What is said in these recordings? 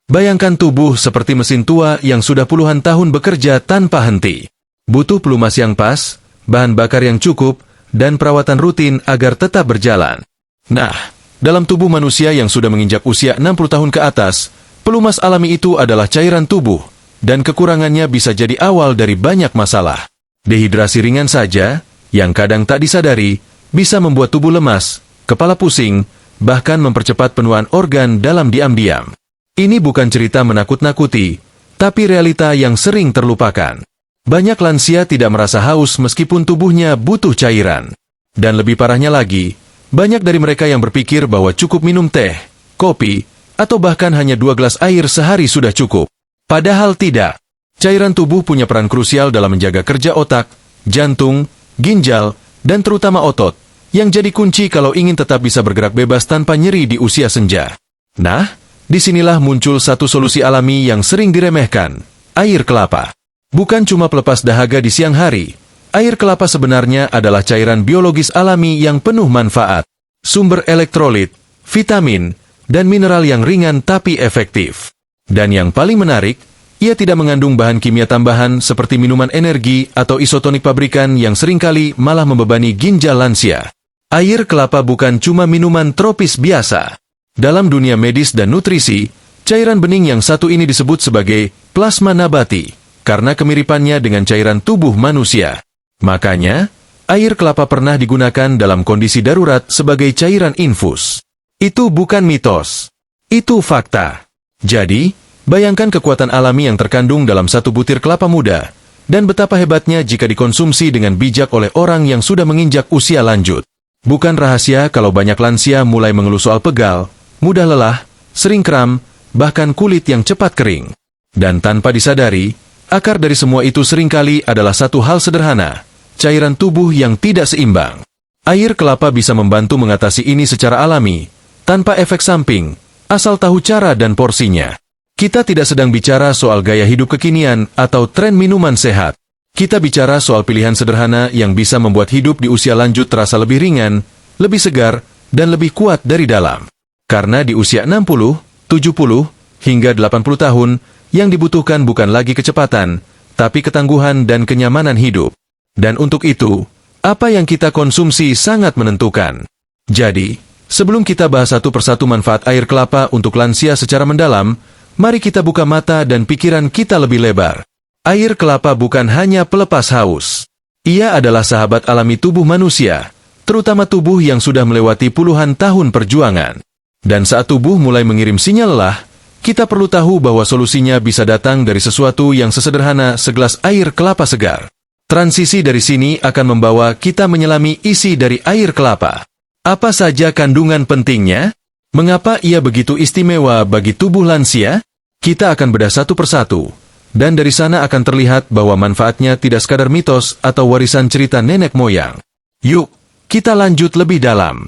Bayangkan tubuh seperti mesin tua yang sudah puluhan tahun bekerja tanpa henti. Butuh pelumas yang pas, bahan bakar yang cukup, dan perawatan rutin agar tetap berjalan. Nah, dalam tubuh manusia yang sudah menginjak usia 60 tahun ke atas, pelumas alami itu adalah cairan tubuh, dan kekurangannya bisa jadi awal dari banyak masalah. Dehidrasi ringan saja, yang kadang tak disadari, bisa membuat tubuh lemas, kepala pusing, bahkan mempercepat penuaan organ dalam diam-diam. Ini bukan cerita menakut-nakuti, tapi realita yang sering terlupakan. Banyak lansia tidak merasa haus meskipun tubuhnya butuh cairan. Dan lebih parahnya lagi, banyak dari mereka yang berpikir bahwa cukup minum teh, kopi, atau bahkan hanya 2 gelas air sehari sudah cukup. Padahal tidak. Cairan tubuh punya peran krusial dalam menjaga kerja otak, jantung, ginjal, dan terutama otot, yang jadi kunci kalau ingin tetap bisa bergerak bebas tanpa nyeri di usia senja. Nah, disinilah muncul satu solusi alami yang sering diremehkan, air kelapa. Bukan cuma pelepas dahaga di siang hari, air kelapa sebenarnya adalah cairan biologis alami yang penuh manfaat. Sumber elektrolit, vitamin, dan mineral yang ringan tapi efektif. Dan yang paling menarik, ia tidak mengandung bahan kimia tambahan seperti minuman energi atau isotonik pabrikan yang seringkali malah membebani ginjal lansia. Air kelapa bukan cuma minuman tropis biasa. Dalam dunia medis dan nutrisi, cairan bening yang satu ini disebut sebagai plasma nabati, karena kemiripannya dengan cairan tubuh manusia. Makanya, air kelapa pernah digunakan dalam kondisi darurat sebagai cairan infus. Itu bukan mitos. Itu fakta. Jadi, bayangkan kekuatan alami yang terkandung dalam satu butir kelapa muda, dan betapa hebatnya jika dikonsumsi dengan bijak oleh orang yang sudah menginjak usia lanjut. Bukan rahasia kalau banyak lansia mulai mengeluh soal pegal, mudah lelah, sering kram, bahkan kulit yang cepat kering. Dan tanpa disadari, akar dari semua itu seringkali adalah satu hal sederhana, cairan tubuh yang tidak seimbang. Air kelapa bisa membantu mengatasi ini secara alami, tanpa efek samping, asal tahu cara dan porsinya. Kita tidak sedang bicara soal gaya hidup kekinian atau tren minuman sehat. Kita bicara soal pilihan sederhana yang bisa membuat hidup di usia lanjut terasa lebih ringan, lebih segar, dan lebih kuat dari dalam. Karena di usia 60, 70, hingga 80 tahun, yang dibutuhkan bukan lagi kecepatan, tapi ketangguhan dan kenyamanan hidup. Dan untuk itu, apa yang kita konsumsi sangat menentukan. Jadi, sebelum kita bahas satu persatu manfaat air kelapa untuk lansia secara mendalam, mari kita buka mata dan pikiran kita lebih lebar. Air kelapa bukan hanya pelepas haus. Ia adalah sahabat alami tubuh manusia, terutama tubuh yang sudah melewati puluhan tahun perjuangan. Dan saat tubuh mulai mengirim sinyal lelah, kita perlu tahu bahwa solusinya bisa datang dari sesuatu yang sesederhana segelas air kelapa segar. Transisi dari sini akan membawa kita menyelami isi dari air kelapa. Apa saja kandungan pentingnya? Mengapa ia begitu istimewa bagi tubuh lansia? Kita akan bedah satu persatu, dan dari sana akan terlihat bahwa manfaatnya tidak sekadar mitos atau warisan cerita nenek moyang. Yuk, kita lanjut lebih dalam.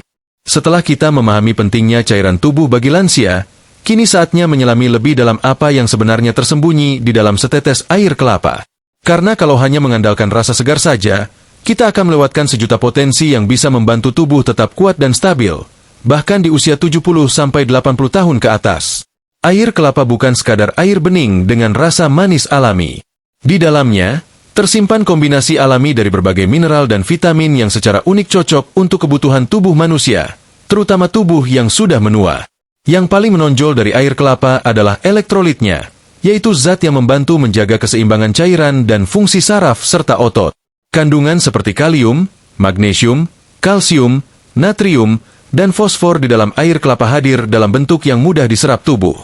Setelah kita memahami pentingnya cairan tubuh bagi lansia, kini saatnya menyelami lebih dalam apa yang sebenarnya tersembunyi di dalam setetes air kelapa. Karena kalau hanya mengandalkan rasa segar saja, kita akan melewatkan sejuta potensi yang bisa membantu tubuh tetap kuat dan stabil, bahkan di usia 70-80 tahun ke atas. Air kelapa bukan sekadar air bening dengan rasa manis alami. Di dalamnya, tersimpan kombinasi alami dari berbagai mineral dan vitamin yang secara unik cocok untuk kebutuhan tubuh manusia, terutama tubuh yang sudah menua. Yang paling menonjol dari air kelapa adalah elektrolitnya, yaitu zat yang membantu menjaga keseimbangan cairan dan fungsi saraf serta otot. Kandungan seperti kalium, magnesium, kalsium, natrium, dan fosfor di dalam air kelapa hadir dalam bentuk yang mudah diserap tubuh.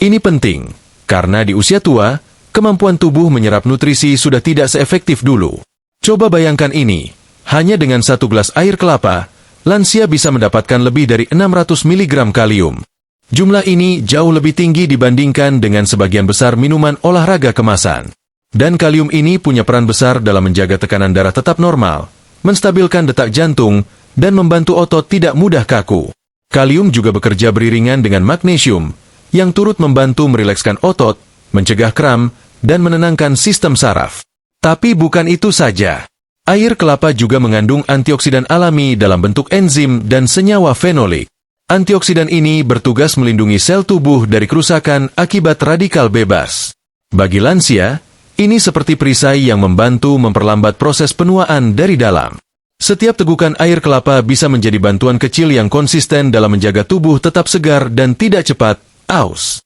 Ini penting, karena di usia tua, kemampuan tubuh menyerap nutrisi sudah tidak seefektif dulu. Coba bayangkan ini, hanya dengan 1 gelas air kelapa, lansia bisa mendapatkan lebih dari 600 mg kalium. Jumlah ini jauh lebih tinggi dibandingkan dengan sebagian besar minuman olahraga kemasan. Dan kalium ini punya peran besar dalam menjaga tekanan darah tetap normal, menstabilkan detak jantung, dan membantu otot tidak mudah kaku. Kalium juga bekerja beriringan dengan magnesium, yang turut membantu merilekskan otot, mencegah kram, dan menenangkan sistem saraf. Tapi bukan itu saja. Air kelapa juga mengandung antioksidan alami dalam bentuk enzim dan senyawa fenolik. Antioksidan ini bertugas melindungi sel tubuh dari kerusakan akibat radikal bebas. Bagi lansia, ini seperti perisai yang membantu memperlambat proses penuaan dari dalam. Setiap tegukan air kelapa bisa menjadi bantuan kecil yang konsisten dalam menjaga tubuh tetap segar dan tidak cepat aus.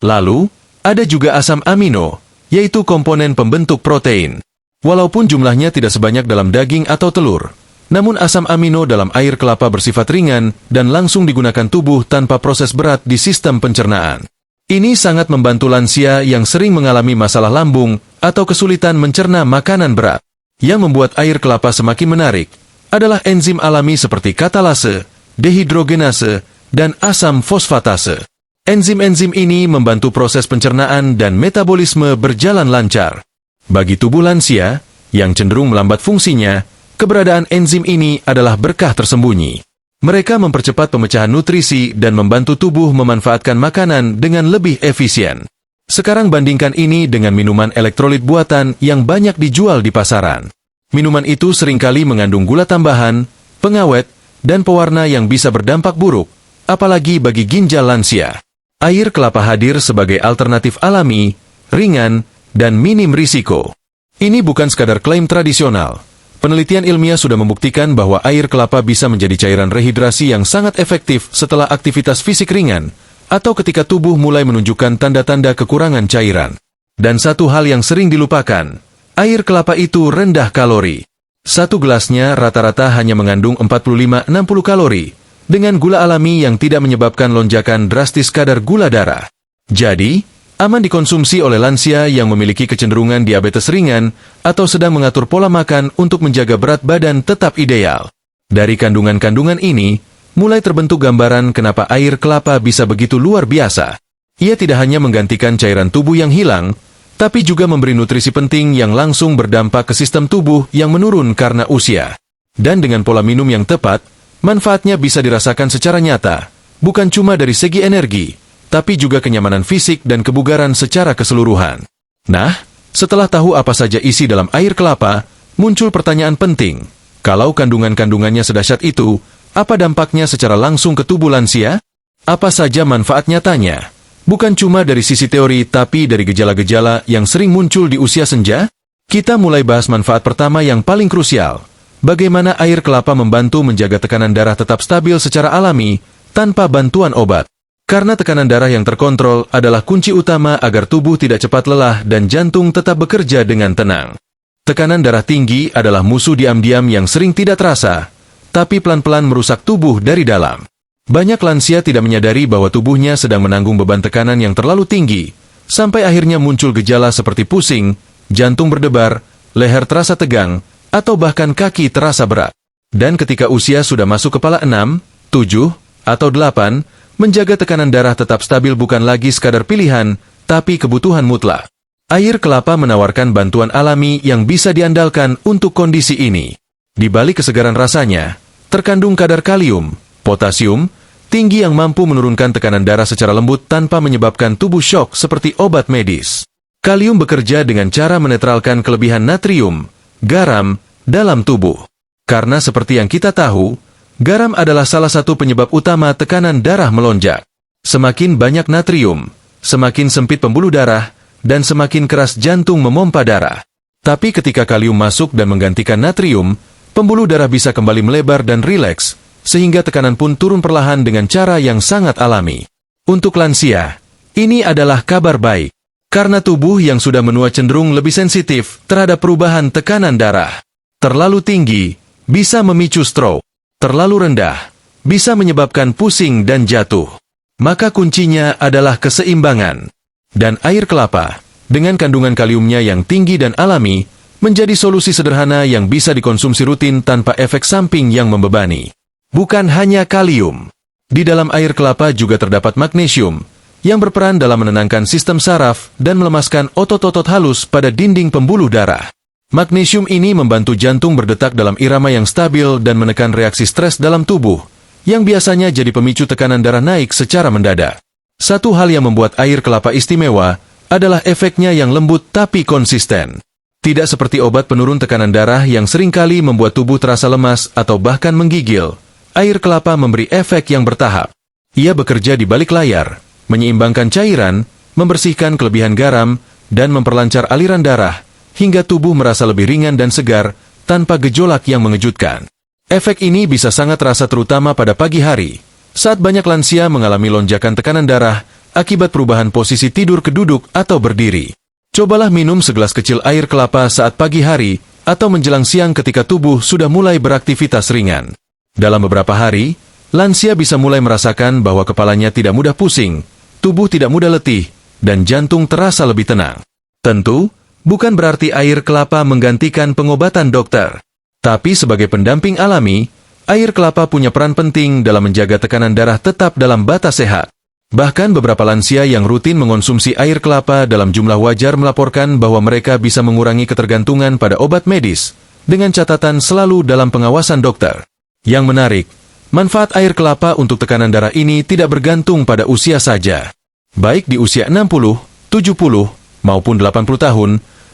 Lalu, ada juga asam amino, yaitu komponen pembentuk protein. Walaupun jumlahnya tidak sebanyak dalam daging atau telur, namun asam amino dalam air kelapa bersifat ringan dan langsung digunakan tubuh tanpa proses berat di sistem pencernaan. Ini sangat membantu lansia yang sering mengalami masalah lambung atau kesulitan mencerna makanan berat. Yang membuat air kelapa semakin menarik adalah enzim alami seperti katalase, dehidrogenase, dan asam fosfatase. Enzim-enzim ini membantu proses pencernaan dan metabolisme berjalan lancar. Bagi tubuh lansia, yang cenderung melambat fungsinya, keberadaan enzim ini adalah berkah tersembunyi. Mereka mempercepat pemecahan nutrisi dan membantu tubuh memanfaatkan makanan dengan lebih efisien. Sekarang bandingkan ini dengan minuman elektrolit buatan yang banyak dijual di pasaran. Minuman itu seringkali mengandung gula tambahan, pengawet, dan pewarna yang bisa berdampak buruk, apalagi bagi ginjal lansia. Air kelapa hadir sebagai alternatif alami, ringan, dan minim risiko. Ini bukan sekadar klaim tradisional. Penelitian ilmiah sudah membuktikan bahwa air kelapa bisa menjadi cairan rehidrasi yang sangat efektif setelah aktivitas fisik ringan, atau ketika tubuh mulai menunjukkan tanda-tanda kekurangan cairan. Dan satu hal yang sering dilupakan, air kelapa itu rendah kalori. Satu gelasnya rata-rata hanya mengandung 45-60 kalori, dengan gula alami yang tidak menyebabkan lonjakan drastis kadar gula darah. Jadi, aman dikonsumsi oleh lansia yang memiliki kecenderungan diabetes ringan atau sedang mengatur pola makan untuk menjaga berat badan tetap ideal. Dari kandungan-kandungan ini, mulai terbentuk gambaran kenapa air kelapa bisa begitu luar biasa. Ia tidak hanya menggantikan cairan tubuh yang hilang, tapi juga memberi nutrisi penting yang langsung berdampak ke sistem tubuh yang menurun karena usia. Dan dengan pola minum yang tepat, manfaatnya bisa dirasakan secara nyata, bukan cuma dari segi energi, tapi juga kenyamanan fisik dan kebugaran secara keseluruhan. Nah, setelah tahu apa saja isi dalam air kelapa, muncul pertanyaan penting. Kalau kandungan-kandungannya sedahsyat itu, apa dampaknya secara langsung ke tubuh lansia? Apa saja manfaat nyatanya? Bukan cuma dari sisi teori, tapi dari gejala-gejala yang sering muncul di usia senja? Kita mulai bahas manfaat pertama yang paling krusial. Bagaimana air kelapa membantu menjaga tekanan darah tetap stabil secara alami, tanpa bantuan obat. Karena tekanan darah yang terkontrol adalah kunci utama agar tubuh tidak cepat lelah dan jantung tetap bekerja dengan tenang. Tekanan darah tinggi adalah musuh diam-diam yang sering tidak terasa, tapi pelan-pelan merusak tubuh dari dalam. Banyak lansia tidak menyadari bahwa tubuhnya sedang menanggung beban tekanan yang terlalu tinggi, sampai akhirnya muncul gejala seperti pusing, jantung berdebar, leher terasa tegang, atau bahkan kaki terasa berat. Dan ketika usia sudah masuk kepala 6, 7, atau 8, menjaga tekanan darah tetap stabil bukan lagi sekadar pilihan, tapi kebutuhan mutlak. Air kelapa menawarkan bantuan alami yang bisa diandalkan untuk kondisi ini. Di balik kesegaran rasanya, terkandung kadar kalium, potasium, tinggi yang mampu menurunkan tekanan darah secara lembut tanpa menyebabkan tubuh syok seperti obat medis. Kalium bekerja dengan cara menetralkan kelebihan natrium, garam, dalam tubuh. Karena seperti yang kita tahu, garam adalah salah satu penyebab utama tekanan darah melonjak. Semakin banyak natrium, semakin sempit pembuluh darah, dan semakin keras jantung memompa darah. Tapi ketika kalium masuk dan menggantikan natrium, pembuluh darah bisa kembali melebar dan rileks, sehingga tekanan pun turun perlahan dengan cara yang sangat alami. Untuk lansia, ini adalah kabar baik. Karena tubuh yang sudah menua cenderung lebih sensitif terhadap perubahan tekanan darah. Terlalu tinggi, bisa memicu stroke. Terlalu rendah, bisa menyebabkan pusing dan jatuh. Maka kuncinya adalah keseimbangan. Dan air kelapa, dengan kandungan kaliumnya yang tinggi dan alami, menjadi solusi sederhana yang bisa dikonsumsi rutin tanpa efek samping yang membebani. Bukan hanya kalium. Di dalam air kelapa juga terdapat magnesium, yang berperan dalam menenangkan sistem saraf dan melemaskan otot-otot halus pada dinding pembuluh darah. Magnesium ini membantu jantung berdetak dalam irama yang stabil dan menekan reaksi stres dalam tubuh, yang biasanya jadi pemicu tekanan darah naik secara mendadak. Satu hal yang membuat air kelapa istimewa adalah efeknya yang lembut tapi konsisten. Tidak seperti obat penurun tekanan darah yang seringkali membuat tubuh terasa lemas atau bahkan menggigil, air kelapa memberi efek yang bertahap. Ia bekerja di balik layar, menyeimbangkan cairan, membersihkan kelebihan garam, dan memperlancar aliran darah, hingga tubuh merasa lebih ringan dan segar, tanpa gejolak yang mengejutkan. Efek ini bisa sangat terasa terutama pada pagi hari, saat banyak lansia mengalami lonjakan tekanan darah, akibat perubahan posisi tidur ke duduk atau berdiri. Cobalah minum segelas kecil air kelapa saat pagi hari, atau menjelang siang ketika tubuh sudah mulai beraktivitas ringan. Dalam beberapa hari, lansia bisa mulai merasakan bahwa kepalanya tidak mudah pusing, tubuh tidak mudah letih, dan jantung terasa lebih tenang. Tentu, bukan berarti air kelapa menggantikan pengobatan dokter. Tapi sebagai pendamping alami, air kelapa punya peran penting dalam menjaga tekanan darah tetap dalam batas sehat. Bahkan beberapa lansia yang rutin mengonsumsi air kelapa dalam jumlah wajar melaporkan bahwa mereka bisa mengurangi ketergantungan pada obat medis, dengan catatan selalu dalam pengawasan dokter. Yang menarik, manfaat air kelapa untuk tekanan darah ini tidak bergantung pada usia saja. Baik di usia 60, 70, maupun 80 tahun,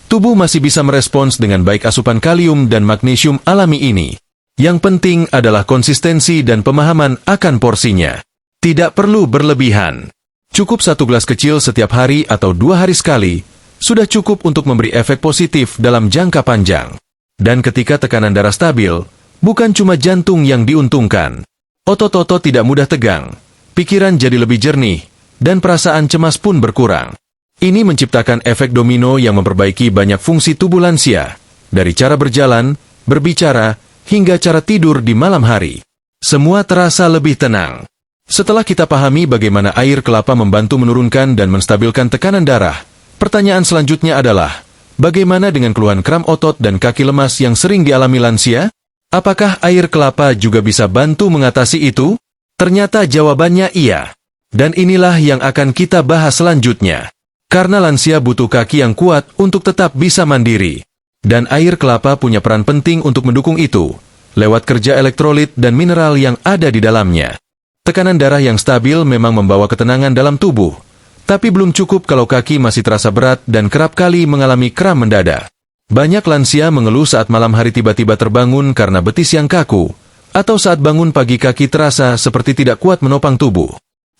tubuh masih bisa merespons dengan baik asupan kalium dan magnesium alami ini. Yang penting adalah konsistensi dan pemahaman akan porsinya. Tidak perlu berlebihan. Cukup 1 gelas kecil setiap hari atau 2 hari sekali, sudah cukup untuk memberi efek positif dalam jangka panjang. Dan ketika tekanan darah stabil, bukan cuma jantung yang diuntungkan. Otot-otot tidak mudah tegang, pikiran jadi lebih jernih, dan perasaan cemas pun berkurang. Ini menciptakan efek domino yang memperbaiki banyak fungsi tubuh lansia, dari cara berjalan, berbicara, hingga cara tidur di malam hari. Semua terasa lebih tenang. Setelah kita pahami bagaimana air kelapa membantu menurunkan dan menstabilkan tekanan darah, pertanyaan selanjutnya adalah, bagaimana dengan keluhan kram otot dan kaki lemas yang sering dialami lansia? Apakah air kelapa juga bisa bantu mengatasi itu? Ternyata jawabannya iya. Dan inilah yang akan kita bahas selanjutnya. Karena lansia butuh kaki yang kuat untuk tetap bisa mandiri. Dan air kelapa punya peran penting untuk mendukung itu, lewat kerja elektrolit dan mineral yang ada di dalamnya. Tekanan darah yang stabil memang membawa ketenangan dalam tubuh, tapi belum cukup kalau kaki masih terasa berat dan kerap kali mengalami kram mendadak. Banyak lansia mengeluh saat malam hari tiba-tiba terbangun karena betis yang kaku, atau saat bangun pagi kaki terasa seperti tidak kuat menopang tubuh.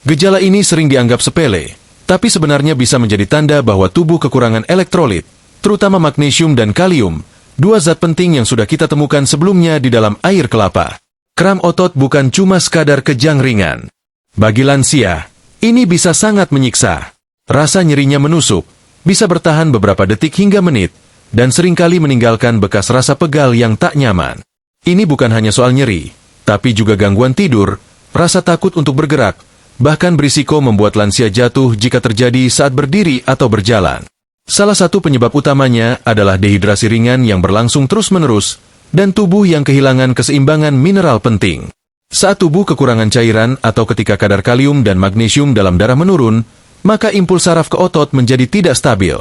Gejala ini sering dianggap sepele, tapi sebenarnya bisa menjadi tanda bahwa tubuh kekurangan elektrolit, terutama magnesium dan kalium, 2 zat penting yang sudah kita temukan sebelumnya di dalam air kelapa. Kram otot bukan cuma sekadar kejang ringan. Bagi lansia, ini bisa sangat menyiksa. Rasa nyerinya menusuk, bisa bertahan beberapa detik hingga menit, dan seringkali meninggalkan bekas rasa pegal yang tak nyaman. Ini bukan hanya soal nyeri, tapi juga gangguan tidur, rasa takut untuk bergerak, bahkan berisiko membuat lansia jatuh jika terjadi saat berdiri atau berjalan. Salah satu penyebab utamanya adalah dehidrasi ringan yang berlangsung terus-menerus, dan tubuh yang kehilangan keseimbangan mineral penting. Saat tubuh kekurangan cairan atau ketika kadar kalium dan magnesium dalam darah menurun, maka impuls saraf ke otot menjadi tidak stabil.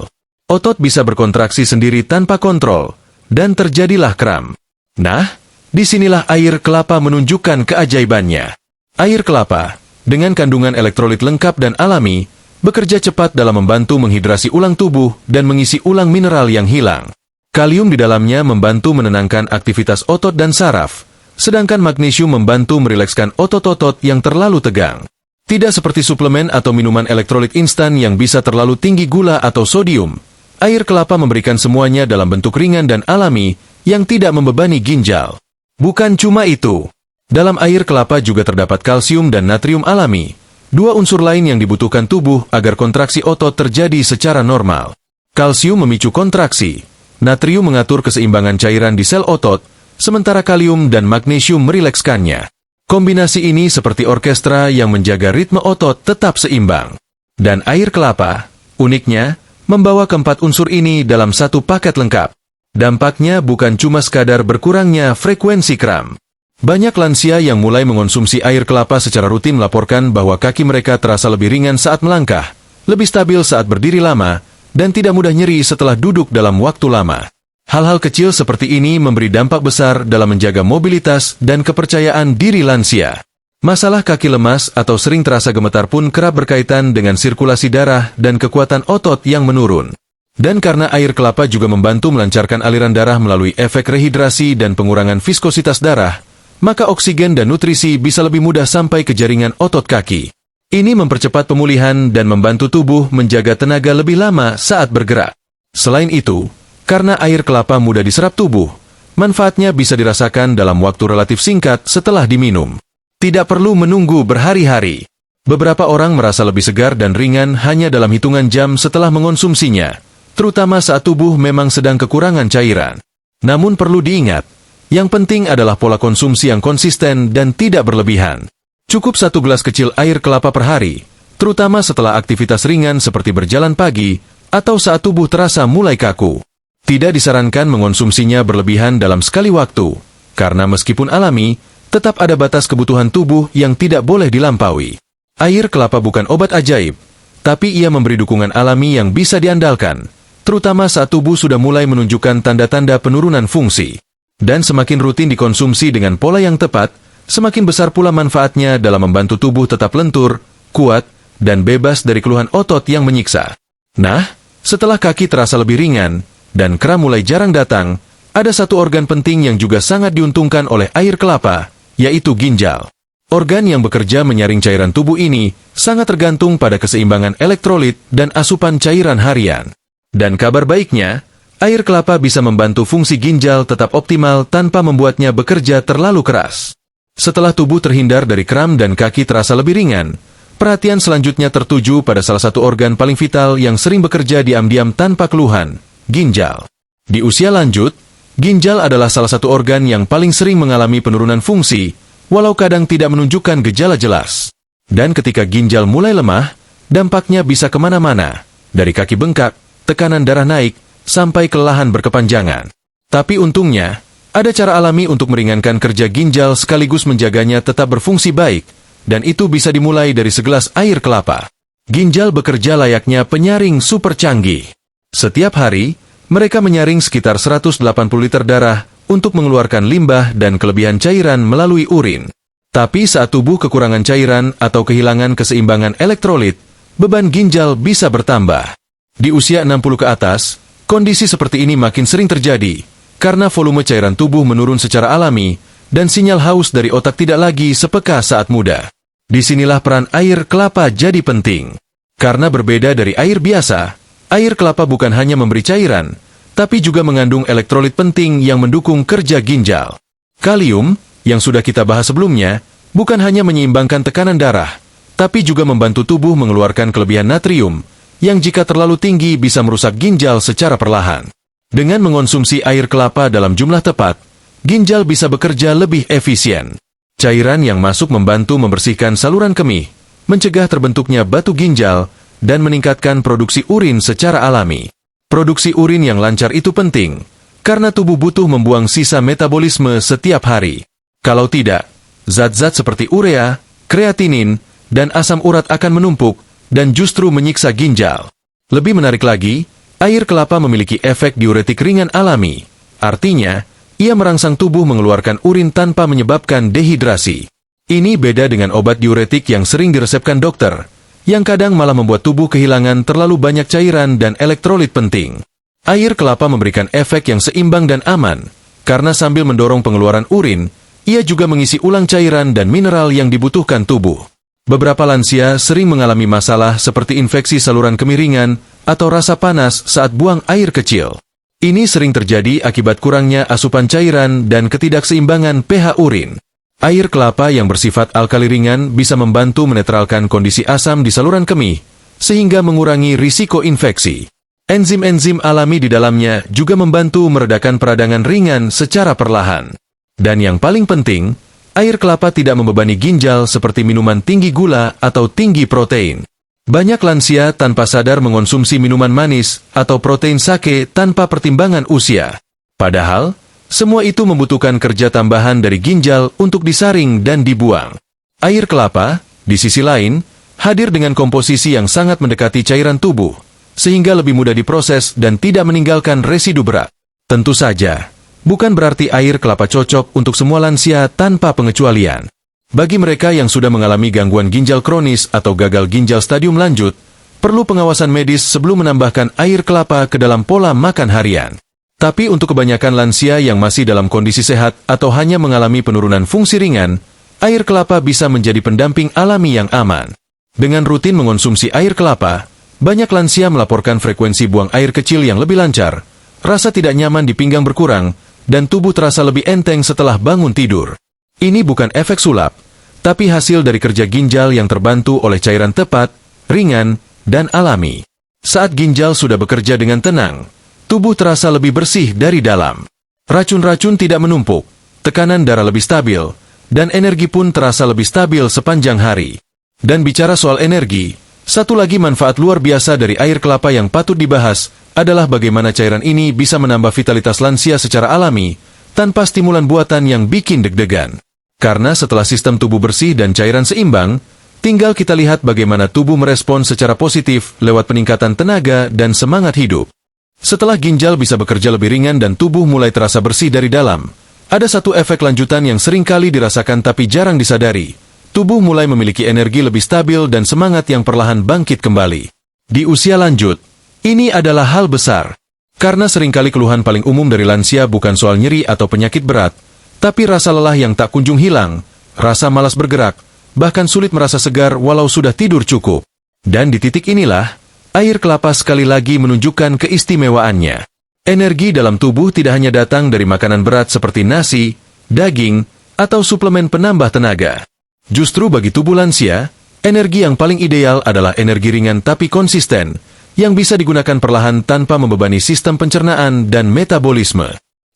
Otot bisa berkontraksi sendiri tanpa kontrol, dan terjadilah kram. Nah, disinilah air kelapa menunjukkan keajaibannya. Air kelapa, dengan kandungan elektrolit lengkap dan alami, bekerja cepat dalam membantu menghidrasi ulang tubuh dan mengisi ulang mineral yang hilang. Kalium di dalamnya membantu menenangkan aktivitas otot dan saraf, sedangkan magnesium membantu merilekskan otot-otot yang terlalu tegang. Tidak seperti suplemen atau minuman elektrolit instan yang bisa terlalu tinggi gula atau sodium, air kelapa memberikan semuanya dalam bentuk ringan dan alami yang tidak membebani ginjal. Bukan cuma itu, dalam air kelapa juga terdapat kalsium dan natrium alami, 2 unsur lain yang dibutuhkan tubuh agar kontraksi otot terjadi secara normal. Kalsium memicu kontraksi, natrium mengatur keseimbangan cairan di sel otot, sementara kalium dan magnesium merilekskannya. Kombinasi ini seperti orkestra yang menjaga ritme otot tetap seimbang. Dan air kelapa, uniknya, membawa keempat unsur ini dalam satu paket lengkap. Dampaknya bukan cuma sekadar berkurangnya frekuensi kram. Banyak lansia yang mulai mengonsumsi air kelapa secara rutin melaporkan bahwa kaki mereka terasa lebih ringan saat melangkah, lebih stabil saat berdiri lama, dan tidak mudah nyeri setelah duduk dalam waktu lama. Hal-hal kecil seperti ini memberi dampak besar dalam menjaga mobilitas dan kepercayaan diri lansia. Masalah kaki lemas atau sering terasa gemetar pun kerap berkaitan dengan sirkulasi darah dan kekuatan otot yang menurun. Dan karena air kelapa juga membantu melancarkan aliran darah melalui efek rehidrasi dan pengurangan viskositas darah, maka oksigen dan nutrisi bisa lebih mudah sampai ke jaringan otot kaki. Ini mempercepat pemulihan dan membantu tubuh menjaga tenaga lebih lama saat bergerak. Selain itu, karena air kelapa mudah diserap tubuh, manfaatnya bisa dirasakan dalam waktu relatif singkat setelah diminum. Tidak perlu menunggu berhari-hari. Beberapa orang merasa lebih segar dan ringan hanya dalam hitungan jam setelah mengonsumsinya, terutama saat tubuh memang sedang kekurangan cairan. Namun perlu diingat, yang penting adalah pola konsumsi yang konsisten dan tidak berlebihan. Cukup 1 gelas kecil air kelapa per hari, terutama setelah aktivitas ringan seperti berjalan pagi atau saat tubuh terasa mulai kaku. Tidak disarankan mengonsumsinya berlebihan dalam sekali waktu, karena meskipun alami, tetap ada batas kebutuhan tubuh yang tidak boleh dilampaui. Air kelapa bukan obat ajaib, tapi ia memberi dukungan alami yang bisa diandalkan, terutama saat tubuh sudah mulai menunjukkan tanda-tanda penurunan fungsi. Dan semakin rutin dikonsumsi dengan pola yang tepat, semakin besar pula manfaatnya dalam membantu tubuh tetap lentur, kuat, dan bebas dari keluhan otot yang menyiksa. Nah, setelah kaki terasa lebih ringan, dan kram mulai jarang datang, ada satu organ penting yang juga sangat diuntungkan oleh air kelapa, yaitu ginjal. Organ yang bekerja menyaring cairan tubuh ini sangat tergantung pada keseimbangan elektrolit dan asupan cairan harian. Dan kabar baiknya, air kelapa bisa membantu fungsi ginjal tetap optimal tanpa membuatnya bekerja terlalu keras. Setelah tubuh terhindar dari kram dan kaki terasa lebih ringan, perhatian selanjutnya tertuju pada salah satu organ paling vital yang sering bekerja diam-diam tanpa keluhan, ginjal. Di usia lanjut, ginjal adalah salah satu organ yang paling sering mengalami penurunan fungsi, walau kadang tidak menunjukkan gejala jelas. Dan ketika ginjal mulai lemah, dampaknya bisa kemana-mana, dari kaki bengkak, tekanan darah naik, sampai kelelahan berkepanjangan. Tapi untungnya, ada cara alami untuk meringankan kerja ginjal sekaligus menjaganya tetap berfungsi baik, dan itu bisa dimulai dari segelas air kelapa. Ginjal bekerja layaknya penyaring super canggih. Setiap hari, mereka menyaring sekitar 180 liter darah untuk mengeluarkan limbah dan kelebihan cairan melalui urin. Tapi saat tubuh kekurangan cairan atau kehilangan keseimbangan elektrolit, beban ginjal bisa bertambah. Di usia 60 ke atas, kondisi seperti ini makin sering terjadi, karena volume cairan tubuh menurun secara alami, dan sinyal haus dari otak tidak lagi sepeka saat muda. Disinilah peran air kelapa jadi penting. Karena berbeda dari air biasa, air kelapa bukan hanya memberi cairan, tapi juga mengandung elektrolit penting yang mendukung kerja ginjal. Kalium, yang sudah kita bahas sebelumnya, bukan hanya menyeimbangkan tekanan darah, tapi juga membantu tubuh mengeluarkan kelebihan natrium, yang jika terlalu tinggi bisa merusak ginjal secara perlahan. Dengan mengonsumsi air kelapa dalam jumlah tepat, ginjal bisa bekerja lebih efisien. Cairan yang masuk membantu membersihkan saluran kemih, mencegah terbentuknya batu ginjal, dan meningkatkan produksi urin secara alami. Produksi urin yang lancar itu penting, karena tubuh butuh membuang sisa metabolisme setiap hari. Kalau tidak, zat-zat seperti urea, kreatinin, dan asam urat akan menumpuk, dan justru menyiksa ginjal. Lebih menarik lagi, air kelapa memiliki efek diuretik ringan alami. Artinya, ia merangsang tubuh mengeluarkan urin tanpa menyebabkan dehidrasi. Ini beda dengan obat diuretik yang sering diresepkan dokter, yang kadang malah membuat tubuh kehilangan terlalu banyak cairan dan elektrolit penting. Air kelapa memberikan efek yang seimbang dan aman, karena sambil mendorong pengeluaran urin, ia juga mengisi ulang cairan dan mineral yang dibutuhkan tubuh. Beberapa lansia sering mengalami masalah seperti infeksi saluran kemiringan atau rasa panas saat buang air kecil. Ini sering terjadi akibat kurangnya asupan cairan dan ketidakseimbangan pH urin. Air kelapa yang bersifat alkali ringan bisa membantu menetralkan kondisi asam di saluran kemih, sehingga mengurangi risiko infeksi. Enzim-enzim alami di dalamnya juga membantu meredakan peradangan ringan secara perlahan. Dan yang paling penting, air kelapa tidak membebani ginjal seperti minuman tinggi gula atau tinggi protein. Banyak lansia tanpa sadar mengonsumsi minuman manis atau protein sake tanpa pertimbangan usia. Padahal, semua itu membutuhkan kerja tambahan dari ginjal untuk disaring dan dibuang. Air kelapa, di sisi lain, hadir dengan komposisi yang sangat mendekati cairan tubuh, sehingga lebih mudah diproses dan tidak meninggalkan residu berat. Tentu saja, bukan berarti air kelapa cocok untuk semua lansia tanpa pengecualian. Bagi mereka yang sudah mengalami gangguan ginjal kronis atau gagal ginjal stadium lanjut, perlu pengawasan medis sebelum menambahkan air kelapa ke dalam pola makan harian. Tapi untuk kebanyakan lansia yang masih dalam kondisi sehat atau hanya mengalami penurunan fungsi ringan, air kelapa bisa menjadi pendamping alami yang aman. Dengan rutin mengonsumsi air kelapa, banyak lansia melaporkan frekuensi buang air kecil yang lebih lancar, rasa tidak nyaman di pinggang berkurang, dan tubuh terasa lebih enteng setelah bangun tidur. Ini bukan efek sulap, tapi hasil dari kerja ginjal yang terbantu oleh cairan tepat, ringan, dan alami. Saat ginjal sudah bekerja dengan tenang, tubuh terasa lebih bersih dari dalam. Racun-racun tidak menumpuk, tekanan darah lebih stabil, dan energi pun terasa lebih stabil sepanjang hari. Dan bicara soal energi, satu lagi manfaat luar biasa dari air kelapa yang patut dibahas adalah bagaimana cairan ini bisa menambah vitalitas lansia secara alami, tanpa stimulan buatan yang bikin deg-degan. Karena setelah sistem tubuh bersih dan cairan seimbang, tinggal kita lihat bagaimana tubuh merespon secara positif lewat peningkatan tenaga dan semangat hidup. Setelah ginjal bisa bekerja lebih ringan dan tubuh mulai terasa bersih dari dalam, ada satu efek lanjutan yang sering kali dirasakan tapi jarang disadari. Tubuh mulai memiliki energi lebih stabil dan semangat yang perlahan bangkit kembali. Di usia lanjut, ini adalah hal besar. Karena seringkali keluhan paling umum dari lansia bukan soal nyeri atau penyakit berat, tapi rasa lelah yang tak kunjung hilang, rasa malas bergerak, bahkan sulit merasa segar walau sudah tidur cukup. Dan di titik inilah, air kelapa sekali lagi menunjukkan keistimewaannya. Energi dalam tubuh tidak hanya datang dari makanan berat seperti nasi, daging, atau suplemen penambah tenaga. Justru bagi tubuh lansia, energi yang paling ideal adalah energi ringan tapi konsisten, yang bisa digunakan perlahan tanpa membebani sistem pencernaan dan metabolisme.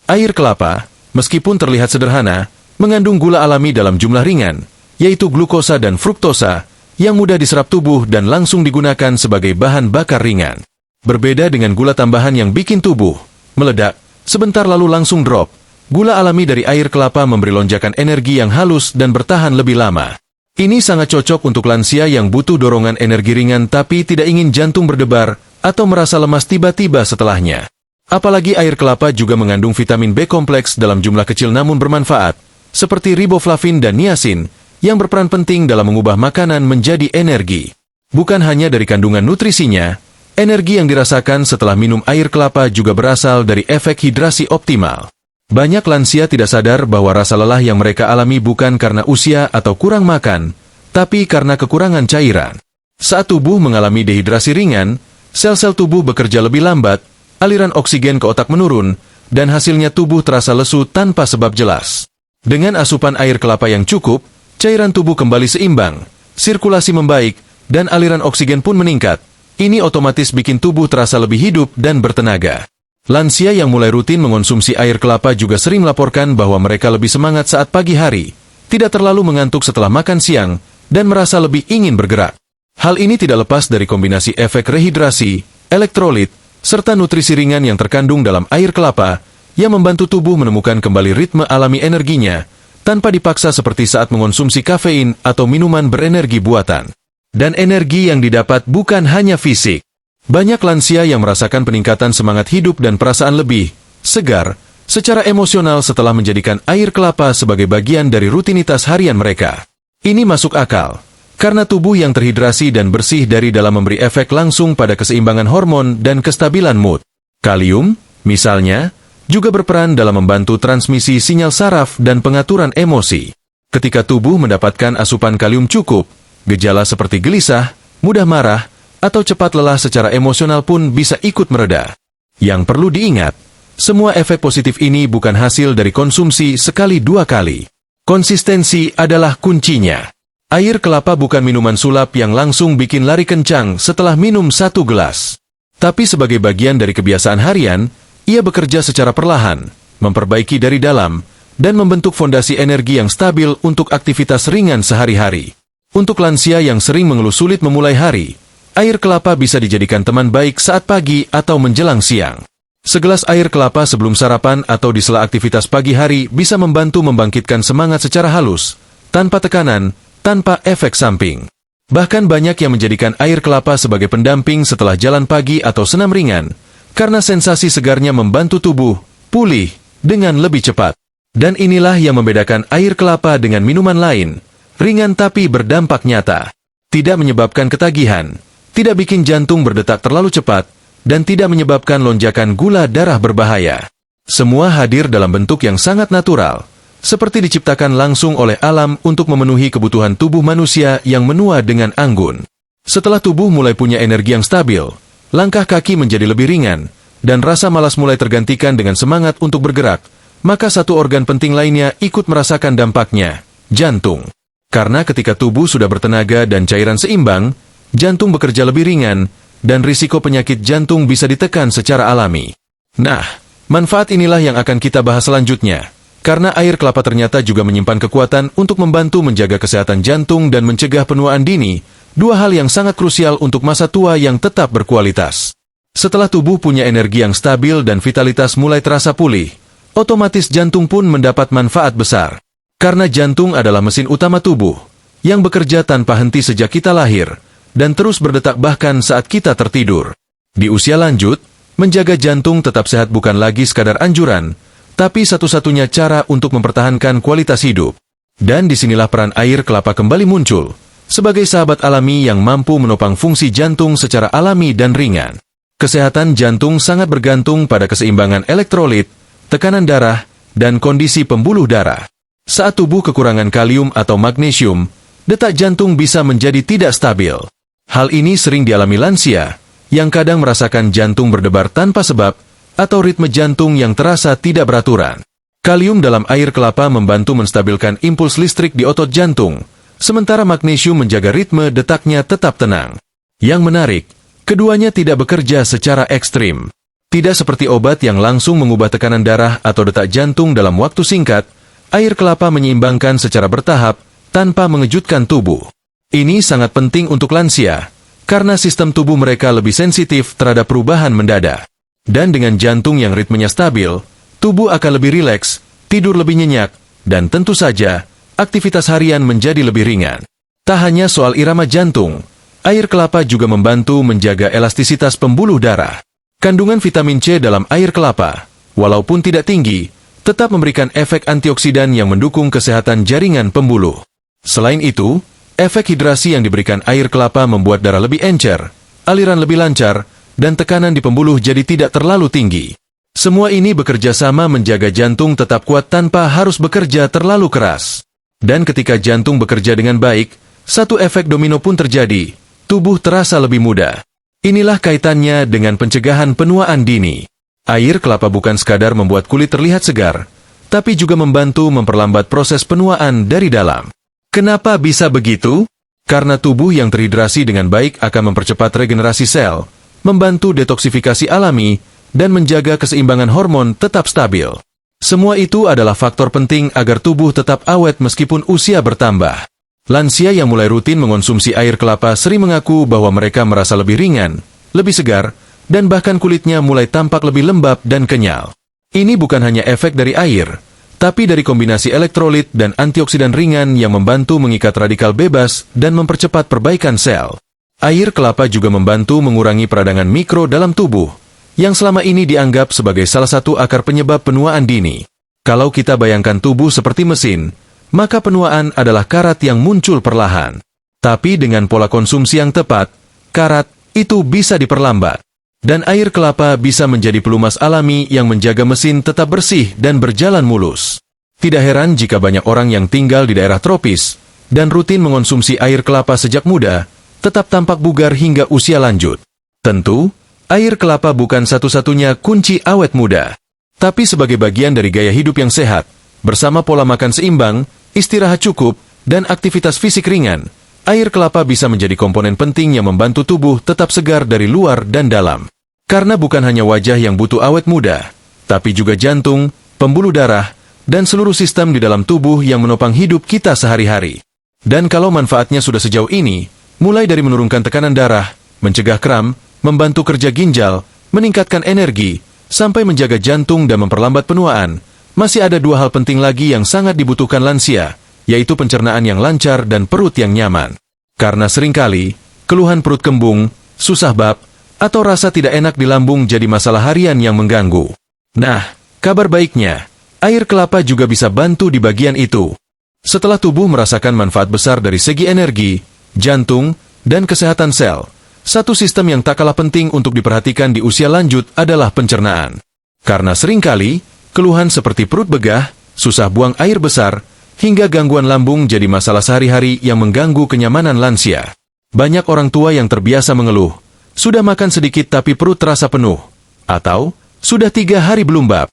Air kelapa, meskipun terlihat sederhana, mengandung gula alami dalam jumlah ringan, yaitu glukosa dan fruktosa, yang mudah diserap tubuh dan langsung digunakan sebagai bahan bakar ringan. Berbeda dengan gula tambahan yang bikin tubuh meledak, sebentar lalu langsung drop, gula alami dari air kelapa memberi lonjakan energi yang halus dan bertahan lebih lama. Ini sangat cocok untuk lansia yang butuh dorongan energi ringan tapi tidak ingin jantung berdebar atau merasa lemas tiba-tiba setelahnya. Apalagi air kelapa juga mengandung vitamin B kompleks dalam jumlah kecil namun bermanfaat, seperti riboflavin dan niacin, yang berperan penting dalam mengubah makanan menjadi energi. Bukan hanya dari kandungan nutrisinya, energi yang dirasakan setelah minum air kelapa juga berasal dari efek hidrasi optimal. Banyak lansia tidak sadar bahwa rasa lelah yang mereka alami bukan karena usia atau kurang makan, tapi karena kekurangan cairan. Saat tubuh mengalami dehidrasi ringan, sel-sel tubuh bekerja lebih lambat, aliran oksigen ke otak menurun, dan hasilnya tubuh terasa lesu tanpa sebab jelas. Dengan asupan air kelapa yang cukup, cairan tubuh kembali seimbang, sirkulasi membaik, dan aliran oksigen pun meningkat. Ini otomatis bikin tubuh terasa lebih hidup dan bertenaga. Lansia yang mulai rutin mengonsumsi air kelapa juga sering melaporkan bahwa mereka lebih semangat saat pagi hari, tidak terlalu mengantuk setelah makan siang, dan merasa lebih ingin bergerak. Hal ini tidak lepas dari kombinasi efek rehidrasi, elektrolit, serta nutrisi ringan yang terkandung dalam air kelapa, yang membantu tubuh menemukan kembali ritme alami energinya, tanpa dipaksa seperti saat mengonsumsi kafein atau minuman berenergi buatan. Dan energi yang didapat bukan hanya fisik. Banyak lansia yang merasakan peningkatan semangat hidup dan perasaan lebih segar secara emosional setelah menjadikan air kelapa sebagai bagian dari rutinitas harian mereka. Ini masuk akal, karena tubuh yang terhidrasi dan bersih dari dalam memberi efek langsung pada keseimbangan hormon dan kestabilan mood. Kalium, misalnya, juga berperan dalam membantu transmisi sinyal saraf dan pengaturan emosi. Ketika tubuh mendapatkan asupan kalium cukup, gejala seperti gelisah, mudah marah, atau cepat lelah secara emosional pun bisa ikut mereda. Yang perlu diingat, semua efek positif ini bukan hasil dari konsumsi sekali dua kali. Konsistensi adalah kuncinya. Air kelapa bukan minuman sulap yang langsung bikin lari kencang setelah minum satu gelas. Tapi sebagai bagian dari kebiasaan harian, ia bekerja secara perlahan, memperbaiki dari dalam, dan membentuk fondasi energi yang stabil untuk aktivitas ringan sehari-hari. Untuk lansia yang sering mengeluh sulit memulai hari, air kelapa bisa dijadikan teman baik saat pagi atau menjelang siang. Segelas air kelapa sebelum sarapan atau di sela aktivitas pagi hari bisa membantu membangkitkan semangat secara halus, tanpa tekanan, tanpa efek samping. Bahkan banyak yang menjadikan air kelapa sebagai pendamping setelah jalan pagi atau senam ringan, karena sensasi segarnya membantu tubuh pulih dengan lebih cepat. Dan inilah yang membedakan air kelapa dengan minuman lain, ringan tapi berdampak nyata. Tidak menyebabkan ketagihan, tidak bikin jantung berdetak terlalu cepat, dan tidak menyebabkan lonjakan gula darah berbahaya. Semua hadir dalam bentuk yang sangat natural, seperti diciptakan langsung oleh alam untuk memenuhi kebutuhan tubuh manusia yang menua dengan anggun. Setelah tubuh mulai punya energi yang stabil, langkah kaki menjadi lebih ringan, dan rasa malas mulai tergantikan dengan semangat untuk bergerak, maka satu organ penting lainnya ikut merasakan dampaknya, jantung. Karena ketika tubuh sudah bertenaga dan cairan seimbang, jantung bekerja lebih ringan, dan risiko penyakit jantung bisa ditekan secara alami. Nah, manfaat inilah yang akan kita bahas selanjutnya, karena air kelapa ternyata juga menyimpan kekuatan untuk membantu menjaga kesehatan jantung dan mencegah penuaan dini, dua hal yang sangat krusial untuk masa tua yang tetap berkualitas. Setelah tubuh punya energi yang stabil dan vitalitas mulai terasa pulih, otomatis jantung pun mendapat manfaat besar. Karena jantung adalah mesin utama tubuh, yang bekerja tanpa henti sejak kita lahir, dan terus berdetak bahkan saat kita tertidur. Di usia lanjut, menjaga jantung tetap sehat bukan lagi sekadar anjuran, tapi satu-satunya cara untuk mempertahankan kualitas hidup. Dan disinilah peran air kelapa kembali muncul, sebagai sahabat alami yang mampu menopang fungsi jantung secara alami dan ringan. Kesehatan jantung sangat bergantung pada keseimbangan elektrolit, tekanan darah, dan kondisi pembuluh darah. Saat tubuh kekurangan kalium atau magnesium, detak jantung bisa menjadi tidak stabil. Hal ini sering dialami lansia, yang kadang merasakan jantung berdebar tanpa sebab, atau ritme jantung yang terasa tidak beraturan. Kalium dalam air kelapa membantu menstabilkan impuls listrik di otot jantung, sementara magnesium menjaga ritme detaknya tetap tenang. Yang menarik, keduanya tidak bekerja secara ekstrim. Tidak seperti obat yang langsung mengubah tekanan darah atau detak jantung dalam waktu singkat, air kelapa menyeimbangkan secara bertahap, tanpa mengejutkan tubuh. Ini sangat penting untuk lansia, karena sistem tubuh mereka lebih sensitif terhadap perubahan mendadak. Dan dengan jantung yang ritmenya stabil, tubuh akan lebih rileks, tidur lebih nyenyak, dan tentu saja, aktivitas harian menjadi lebih ringan. Tak hanya soal irama jantung, air kelapa juga membantu menjaga elastisitas pembuluh darah. Kandungan vitamin C dalam air kelapa, walaupun tidak tinggi, tetap memberikan efek antioksidan yang mendukung kesehatan jaringan pembuluh. Selain itu, efek hidrasi yang diberikan air kelapa membuat darah lebih encer, aliran lebih lancar, dan tekanan di pembuluh jadi tidak terlalu tinggi. Semua ini bekerja sama menjaga jantung tetap kuat tanpa harus bekerja terlalu keras. Dan ketika jantung bekerja dengan baik, satu efek domino pun terjadi, tubuh terasa lebih muda. Inilah kaitannya dengan pencegahan penuaan dini. Air kelapa bukan sekadar membuat kulit terlihat segar, tapi juga membantu memperlambat proses penuaan dari dalam. Kenapa bisa begitu? Karena tubuh yang terhidrasi dengan baik akan mempercepat regenerasi sel, membantu detoksifikasi alami, dan menjaga keseimbangan hormon tetap stabil. Semua itu adalah faktor penting agar tubuh tetap awet meskipun usia bertambah. Lansia yang mulai rutin mengonsumsi air kelapa sering mengaku bahwa mereka merasa lebih ringan, lebih segar, dan bahkan kulitnya mulai tampak lebih lembab dan kenyal. Ini bukan hanya efek dari air, tapi dari kombinasi elektrolit dan antioksidan ringan yang membantu mengikat radikal bebas dan mempercepat perbaikan sel. Air kelapa juga membantu mengurangi peradangan mikro dalam tubuh, yang selama ini dianggap sebagai salah satu akar penyebab penuaan dini. Kalau kita bayangkan tubuh seperti mesin, maka penuaan adalah karat yang muncul perlahan. Tapi dengan pola konsumsi yang tepat, karat itu bisa diperlambat. Dan air kelapa bisa menjadi pelumas alami yang menjaga mesin tetap bersih dan berjalan mulus. Tidak heran jika banyak orang yang tinggal di daerah tropis dan rutin mengonsumsi air kelapa sejak muda, tetap tampak bugar hingga usia lanjut. Tentu, air kelapa bukan satu-satunya kunci awet muda. Tapi sebagai bagian dari gaya hidup yang sehat, bersama pola makan seimbang, istirahat cukup, dan aktivitas fisik ringan, air kelapa bisa menjadi komponen penting yang membantu tubuh tetap segar dari luar dan dalam. Karena bukan hanya wajah yang butuh awet muda, tapi juga jantung, pembuluh darah, dan seluruh sistem di dalam tubuh yang menopang hidup kita sehari-hari. Dan kalau manfaatnya sudah sejauh ini, mulai dari menurunkan tekanan darah, mencegah kram, membantu kerja ginjal, meningkatkan energi, sampai menjaga jantung dan memperlambat penuaan, masih ada dua hal penting lagi yang sangat dibutuhkan lansia, yaitu pencernaan yang lancar dan perut yang nyaman. Karena seringkali, keluhan perut kembung, susah bab, atau rasa tidak enak di lambung jadi masalah harian yang mengganggu. Nah, kabar baiknya, air kelapa juga bisa bantu di bagian itu. Setelah tubuh merasakan manfaat besar dari segi energi, jantung, dan kesehatan sel, satu sistem yang tak kalah penting untuk diperhatikan di usia lanjut adalah pencernaan. Karena seringkali, Keluhan seperti perut begah, susah buang air besar, hingga gangguan lambung jadi masalah sehari-hari yang mengganggu kenyamanan lansia. Banyak orang tua yang terbiasa mengeluh, sudah makan sedikit tapi perut terasa penuh, atau sudah 3 hari belum bab.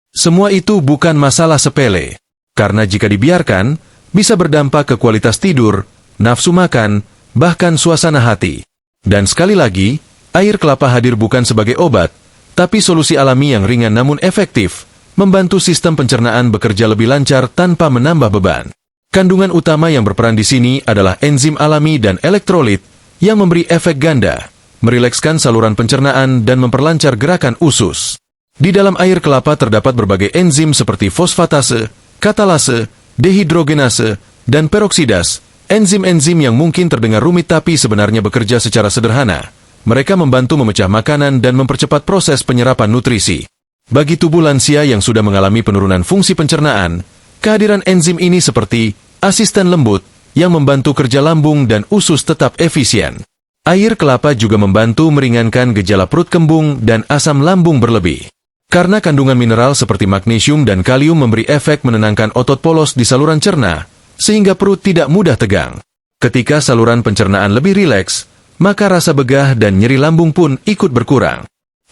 Semua itu bukan masalah sepele, karena jika dibiarkan, bisa berdampak ke kualitas tidur, nafsu makan, bahkan suasana hati. Dan sekali lagi, air kelapa hadir bukan sebagai obat, tapi solusi alami yang ringan namun efektif, membantu sistem pencernaan bekerja lebih lancar tanpa menambah beban. Kandungan utama yang berperan di sini adalah enzim alami dan elektrolit yang memberi efek ganda, merilekskan saluran pencernaan dan memperlancar gerakan usus. Di dalam air kelapa terdapat berbagai enzim seperti fosfatase, katalase, dehidrogenase, dan peroksidas, enzim-enzim yang mungkin terdengar rumit tapi sebenarnya bekerja secara sederhana. Mereka membantu memecah makanan dan mempercepat proses penyerapan nutrisi. Bagi tubuh lansia yang sudah mengalami penurunan fungsi pencernaan, kehadiran enzim ini seperti asisten lembut yang membantu kerja lambung dan usus tetap efisien. Air kelapa juga membantu meringankan gejala perut kembung dan asam lambung berlebih. Karena kandungan mineral seperti magnesium dan kalium memberi efek menenangkan otot polos di saluran cerna, sehingga perut tidak mudah tegang. Ketika saluran pencernaan lebih rileks, maka rasa begah dan nyeri lambung pun ikut berkurang.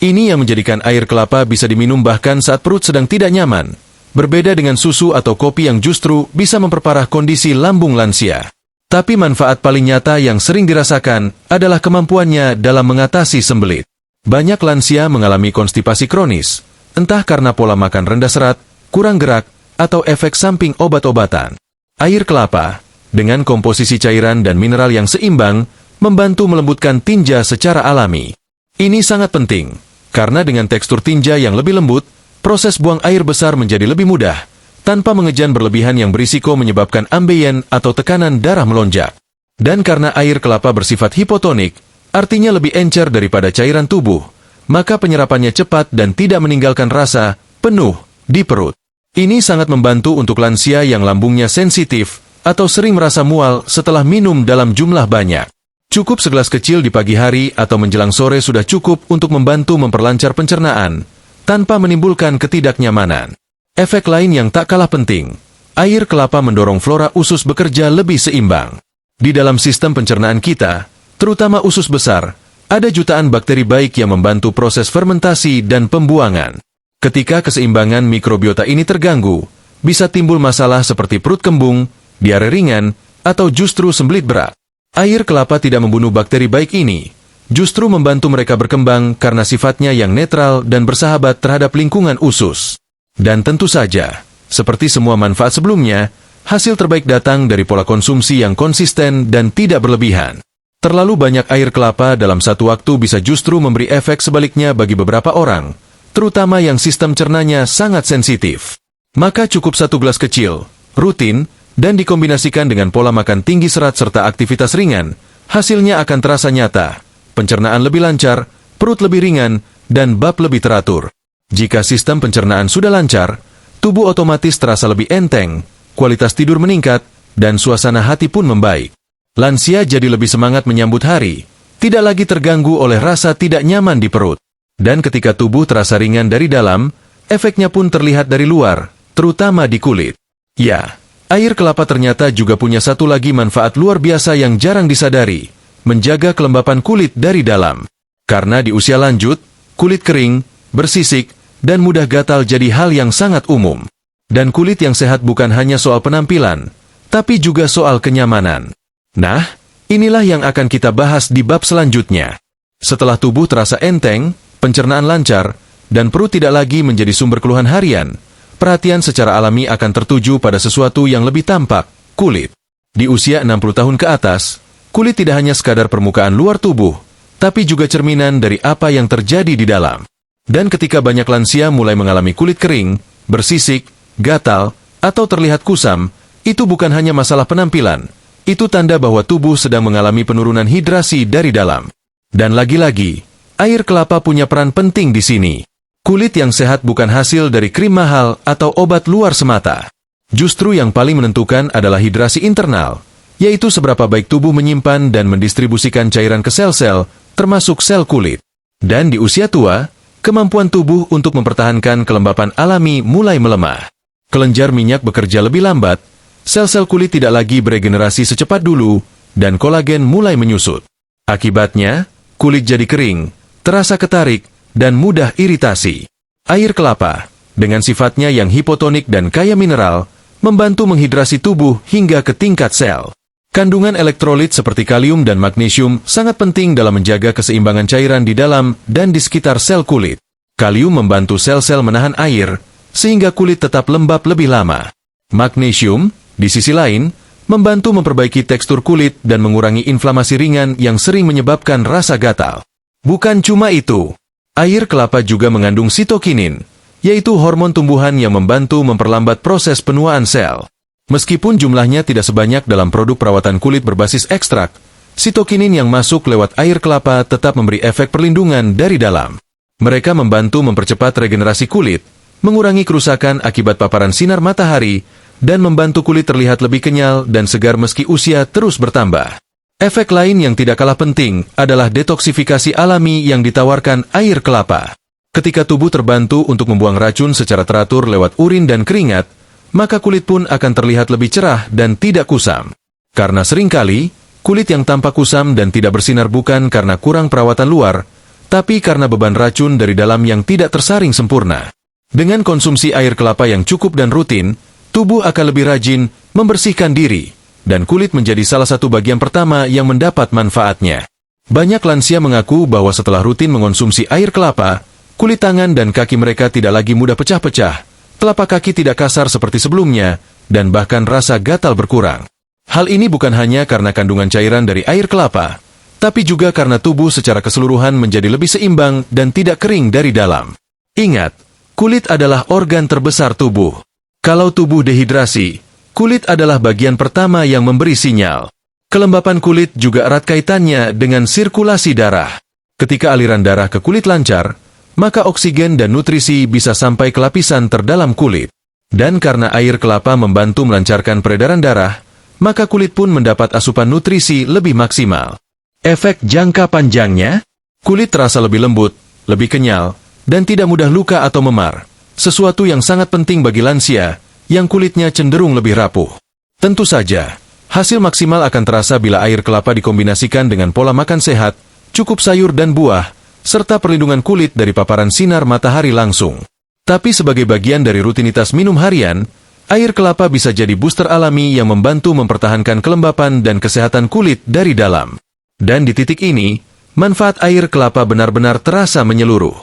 Ini yang menjadikan air kelapa bisa diminum bahkan saat perut sedang tidak nyaman, berbeda dengan susu atau kopi yang justru bisa memperparah kondisi lambung lansia. Tapi manfaat paling nyata yang sering dirasakan adalah kemampuannya dalam mengatasi sembelit. Banyak lansia mengalami konstipasi kronis, entah karena pola makan rendah serat, kurang gerak, atau efek samping obat-obatan. Air kelapa, dengan komposisi cairan dan mineral yang seimbang, membantu melembutkan tinja secara alami. Ini sangat penting, karena dengan tekstur tinja yang lebih lembut, proses buang air besar menjadi lebih mudah, tanpa mengejan berlebihan yang berisiko menyebabkan ambeien atau tekanan darah melonjak. Dan karena air kelapa bersifat hipotonik, artinya lebih encer daripada cairan tubuh, maka penyerapannya cepat dan tidak meninggalkan rasa penuh di perut. Ini sangat membantu untuk lansia yang lambungnya sensitif atau sering merasa mual setelah minum dalam jumlah banyak. Cukup segelas kecil di pagi hari atau menjelang sore sudah cukup untuk membantu memperlancar pencernaan, tanpa menimbulkan ketidaknyamanan. Efek lain yang tak kalah penting, air kelapa mendorong flora usus bekerja lebih seimbang. Di dalam sistem pencernaan kita, terutama usus besar, ada jutaan bakteri baik yang membantu proses fermentasi dan pembuangan. Ketika keseimbangan mikrobiota ini terganggu, bisa timbul masalah seperti perut kembung, diare ringan, atau justru sembelit berat. Air kelapa tidak membunuh bakteri baik ini, justru membantu mereka berkembang karena sifatnya yang netral dan bersahabat terhadap lingkungan usus. Dan tentu saja, seperti semua manfaat sebelumnya, hasil terbaik datang dari pola konsumsi yang konsisten dan tidak berlebihan. Terlalu banyak air kelapa dalam satu waktu bisa justru memberi efek sebaliknya bagi beberapa orang, terutama yang sistem cernanya sangat sensitif. Maka cukup 1 gelas kecil, rutin, dan dikombinasikan dengan pola makan tinggi serat serta aktivitas ringan, hasilnya akan terasa nyata. Pencernaan lebih lancar, perut lebih ringan, dan bab lebih teratur. Jika sistem pencernaan sudah lancar, tubuh otomatis terasa lebih enteng, kualitas tidur meningkat, dan suasana hati pun membaik. Lansia jadi lebih semangat menyambut hari, tidak lagi terganggu oleh rasa tidak nyaman di perut. Dan ketika tubuh terasa ringan dari dalam, efeknya pun terlihat dari luar, terutama di kulit. Ya, air kelapa ternyata juga punya satu lagi manfaat luar biasa yang jarang disadari, menjaga kelembapan kulit dari dalam. Karena di usia lanjut, kulit kering, bersisik, dan mudah gatal jadi hal yang sangat umum. Dan kulit yang sehat bukan hanya soal penampilan, tapi juga soal kenyamanan. Nah, inilah yang akan kita bahas di bab selanjutnya. Setelah tubuh terasa enteng, pencernaan lancar, dan perut tidak lagi menjadi sumber keluhan harian, perhatian secara alami akan tertuju pada sesuatu yang lebih tampak, kulit. Di usia 60 tahun ke atas, kulit tidak hanya sekadar permukaan luar tubuh, tapi juga cerminan dari apa yang terjadi di dalam. Dan ketika banyak lansia mulai mengalami kulit kering, bersisik, gatal, atau terlihat kusam, itu bukan hanya masalah penampilan, itu tanda bahwa tubuh sedang mengalami penurunan hidrasi dari dalam. Dan lagi-lagi, air kelapa punya peran penting di sini. Kulit yang sehat bukan hasil dari krim mahal atau obat luar semata. Justru yang paling menentukan adalah hidrasi internal, yaitu seberapa baik tubuh menyimpan dan mendistribusikan cairan ke sel-sel, termasuk sel kulit. Dan di usia tua, kemampuan tubuh untuk mempertahankan kelembapan alami mulai melemah. Kelenjar minyak bekerja lebih lambat, sel-sel kulit tidak lagi beregenerasi secepat dulu, dan kolagen mulai menyusut. Akibatnya, kulit jadi kering, terasa ketarik, dan mudah iritasi. Air kelapa, dengan sifatnya yang hipotonik dan kaya mineral, membantu menghidrasi tubuh hingga ke tingkat sel. Kandungan elektrolit seperti kalium dan magnesium sangat penting dalam menjaga keseimbangan cairan di dalam dan di sekitar sel kulit. Kalium membantu sel-sel menahan air, sehingga kulit tetap lembab lebih lama. Magnesium, di sisi lain, membantu memperbaiki tekstur kulit dan mengurangi inflamasi ringan yang sering menyebabkan rasa gatal. Bukan cuma itu, air kelapa juga mengandung sitokinin, yaitu hormon tumbuhan yang membantu memperlambat proses penuaan sel. Meskipun jumlahnya tidak sebanyak dalam produk perawatan kulit berbasis ekstrak, sitokinin yang masuk lewat air kelapa tetap memberi efek perlindungan dari dalam. Mereka membantu mempercepat regenerasi kulit, mengurangi kerusakan akibat paparan sinar matahari, dan membantu kulit terlihat lebih kenyal dan segar meski usia terus bertambah. Efek lain yang tidak kalah penting adalah detoksifikasi alami yang ditawarkan air kelapa. Ketika tubuh terbantu untuk membuang racun secara teratur lewat urin dan keringat, maka kulit pun akan terlihat lebih cerah dan tidak kusam. Karena seringkali, kulit yang tampak kusam dan tidak bersinar bukan karena kurang perawatan luar, tapi karena beban racun dari dalam yang tidak tersaring sempurna. Dengan konsumsi air kelapa yang cukup dan rutin, tubuh akan lebih rajin membersihkan diri, dan kulit menjadi salah satu bagian pertama yang mendapat manfaatnya. Banyak lansia mengaku bahwa setelah rutin mengonsumsi air kelapa, kulit tangan dan kaki mereka tidak lagi mudah pecah-pecah, telapak kaki tidak kasar seperti sebelumnya, dan bahkan rasa gatal berkurang. Hal ini bukan hanya karena kandungan cairan dari air kelapa, tapi juga karena tubuh secara keseluruhan menjadi lebih seimbang dan tidak kering dari dalam. Ingat, kulit adalah organ terbesar tubuh. Kalau tubuh dehidrasi, kulit adalah bagian pertama yang memberi sinyal. Kelembapan kulit juga erat kaitannya dengan sirkulasi darah. Ketika aliran darah ke kulit lancar, maka oksigen dan nutrisi bisa sampai ke lapisan terdalam kulit. Dan karena air kelapa membantu melancarkan peredaran darah, maka kulit pun mendapat asupan nutrisi lebih maksimal. Efek jangka panjangnya, kulit terasa lebih lembut, lebih kenyal, dan tidak mudah luka atau memar. Sesuatu yang sangat penting bagi lansia, yang kulitnya cenderung lebih rapuh. Tentu saja, hasil maksimal akan terasa bila air kelapa dikombinasikan dengan pola makan sehat, cukup sayur dan buah, serta perlindungan kulit dari paparan sinar matahari langsung. Tapi sebagai bagian dari rutinitas minum harian, air kelapa bisa jadi booster alami yang membantu mempertahankan kelembapan dan kesehatan kulit dari dalam. Dan di titik ini, manfaat air kelapa benar-benar terasa menyeluruh.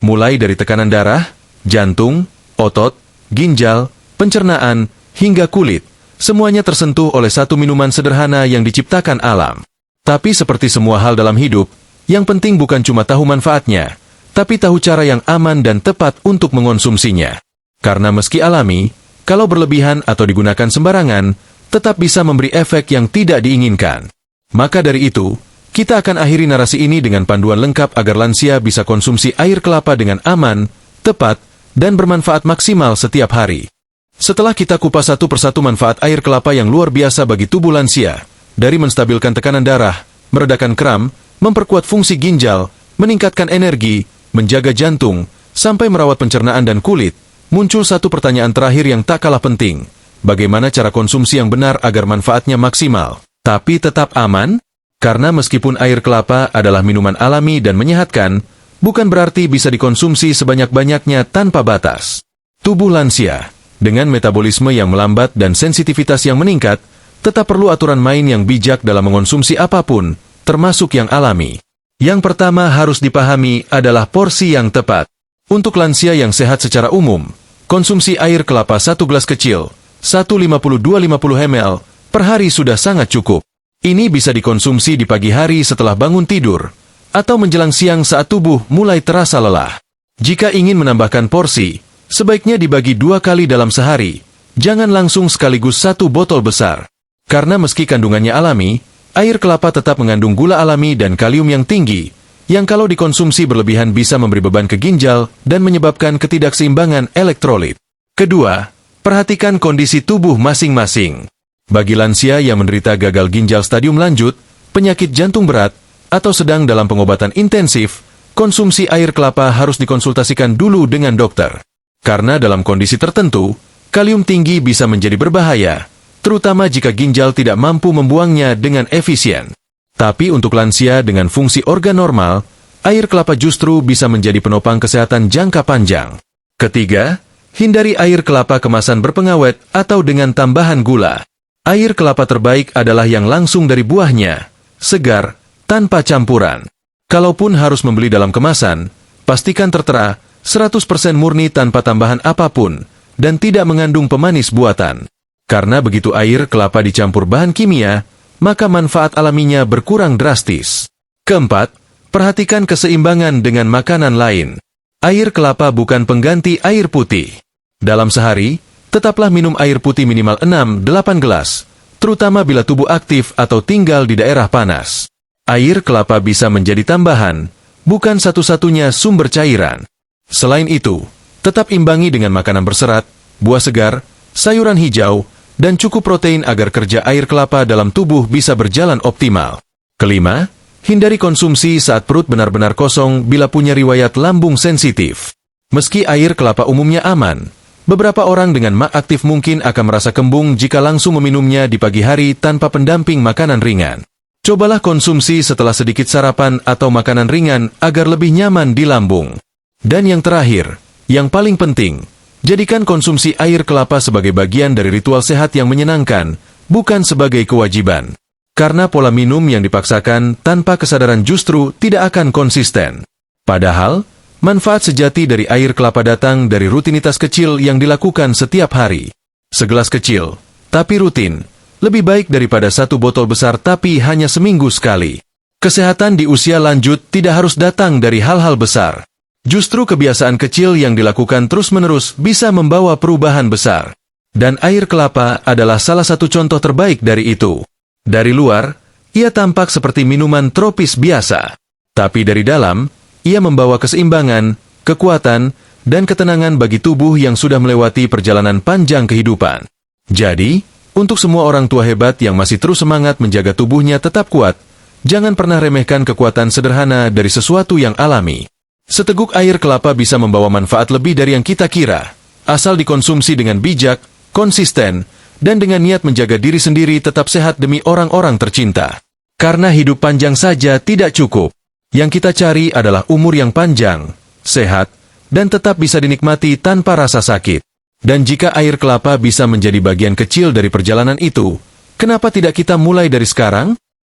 Mulai dari tekanan darah, jantung, otot, ginjal, pencernaan, hingga kulit, semuanya tersentuh oleh satu minuman sederhana yang diciptakan alam. Tapi seperti semua hal dalam hidup, yang penting bukan cuma tahu manfaatnya, tapi tahu cara yang aman dan tepat untuk mengonsumsinya. Karena meski alami, kalau berlebihan atau digunakan sembarangan, tetap bisa memberi efek yang tidak diinginkan. Maka dari itu, kita akan akhiri narasi ini dengan panduan lengkap agar lansia bisa konsumsi air kelapa dengan aman, tepat, dan bermanfaat maksimal setiap hari. Setelah kita kupas satu persatu manfaat air kelapa yang luar biasa bagi tubuh lansia, dari menstabilkan tekanan darah, meredakan kram, memperkuat fungsi ginjal, meningkatkan energi, menjaga jantung, sampai merawat pencernaan dan kulit, muncul satu pertanyaan terakhir yang tak kalah penting. Bagaimana cara konsumsi yang benar agar manfaatnya maksimal, tapi tetap aman? Karena meskipun air kelapa adalah minuman alami dan menyehatkan, bukan berarti bisa dikonsumsi sebanyak-banyaknya tanpa batas. Tubuh lansia, dengan metabolisme yang melambat dan sensitivitas yang meningkat, tetap perlu aturan main yang bijak dalam mengonsumsi apapun, termasuk yang alami. Yang pertama harus dipahami adalah porsi yang tepat. Untuk lansia yang sehat secara umum, konsumsi air kelapa 1 gelas kecil, 150-250 ml, per hari sudah sangat cukup. Ini bisa dikonsumsi di pagi hari setelah bangun tidur, atau menjelang siang saat tubuh mulai terasa lelah. Jika ingin menambahkan porsi, sebaiknya dibagi 2 kali dalam sehari, jangan langsung sekaligus 1 botol besar. Karena meski kandungannya alami, air kelapa tetap mengandung gula alami dan kalium yang tinggi, yang kalau dikonsumsi berlebihan bisa memberi beban ke ginjal dan menyebabkan ketidakseimbangan elektrolit. Kedua, perhatikan kondisi tubuh masing-masing. Bagi lansia yang menderita gagal ginjal stadium lanjut, penyakit jantung berat, atau sedang dalam pengobatan intensif, konsumsi air kelapa harus dikonsultasikan dulu dengan dokter. Karena dalam kondisi tertentu, kalium tinggi bisa menjadi berbahaya, terutama jika ginjal tidak mampu membuangnya dengan efisien. Tapi untuk lansia dengan fungsi organ normal, air kelapa justru bisa menjadi penopang kesehatan jangka panjang. Ketiga, hindari air kelapa kemasan berpengawet atau dengan tambahan gula. Air kelapa terbaik adalah yang langsung dari buahnya, segar, tanpa campuran. Kalaupun harus membeli dalam kemasan, pastikan tertera 100% murni tanpa tambahan apapun, dan tidak mengandung pemanis buatan. Karena begitu air kelapa dicampur bahan kimia, maka manfaat alaminya berkurang drastis. Keempat, perhatikan keseimbangan dengan makanan lain. Air kelapa bukan pengganti air putih. Dalam sehari, tetaplah minum air putih minimal 6-8 gelas, terutama bila tubuh aktif atau tinggal di daerah panas. Air kelapa bisa menjadi tambahan, bukan satu-satunya sumber cairan. Selain itu, tetap imbangi dengan makanan berserat, buah segar, sayuran hijau, dan cukup protein agar kerja air kelapa dalam tubuh bisa berjalan optimal. Kelima, hindari konsumsi saat perut benar-benar kosong bila punya riwayat lambung sensitif. Meski air kelapa umumnya aman, beberapa orang dengan MAG aktif mungkin akan merasa kembung jika langsung meminumnya di pagi hari tanpa pendamping makanan ringan. Cobalah konsumsi setelah sedikit sarapan atau makanan ringan agar lebih nyaman di lambung. Dan yang terakhir, yang paling penting, jadikan konsumsi air kelapa sebagai bagian dari ritual sehat yang menyenangkan, bukan sebagai kewajiban. Karena pola minum yang dipaksakan tanpa kesadaran justru tidak akan konsisten. Padahal, manfaat sejati dari air kelapa datang dari rutinitas kecil yang dilakukan setiap hari. Segelas kecil, tapi rutin, lebih baik daripada satu botol besar tapi hanya seminggu sekali. Kesehatan di usia lanjut tidak harus datang dari hal-hal besar. Justru kebiasaan kecil yang dilakukan terus-menerus bisa membawa perubahan besar. Dan air kelapa adalah salah satu contoh terbaik dari itu. Dari luar, ia tampak seperti minuman tropis biasa. Tapi dari dalam, ia membawa keseimbangan, kekuatan, dan ketenangan bagi tubuh yang sudah melewati perjalanan panjang kehidupan. Jadi, untuk semua orang tua hebat yang masih terus semangat menjaga tubuhnya tetap kuat, jangan pernah remehkan kekuatan sederhana dari sesuatu yang alami. Seteguk air kelapa bisa membawa manfaat lebih dari yang kita kira, asal dikonsumsi dengan bijak, konsisten, dan dengan niat menjaga diri sendiri tetap sehat demi orang-orang tercinta. Karena hidup panjang saja tidak cukup. Yang kita cari adalah umur yang panjang, sehat, dan tetap bisa dinikmati tanpa rasa sakit. Dan jika air kelapa bisa menjadi bagian kecil dari perjalanan itu, kenapa tidak kita mulai dari sekarang?